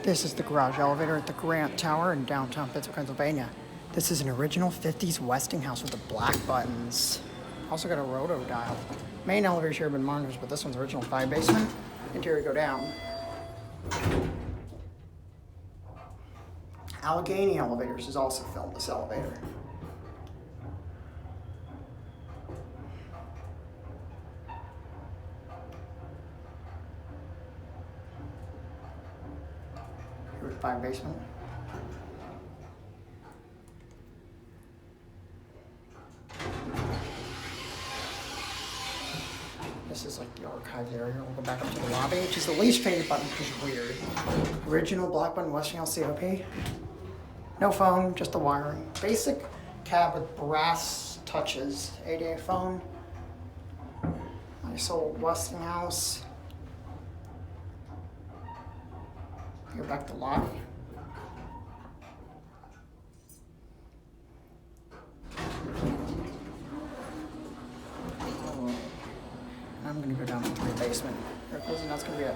This is the garage elevator at the Grant Tower in downtown Pittsburgh, Pennsylvania. This is an original 50s Westinghouse with the black buttons. Also got a roto dial. Main elevators here have been modernized, but this one's original 5 basement. Interior go down. Allegheny Elevators has also filmed this elevator. Here's 5 basement. This is like the archives area. We'll go back up to the lobby, which is the least favorite button because it's weird. Original black button Westinghouse COP. No phone, just the wiring. Basic cab with brass touches. 88 phone. Nice old Westinghouse. Here back to the lobby. I'm gonna go down to the basement. That's gonna be it.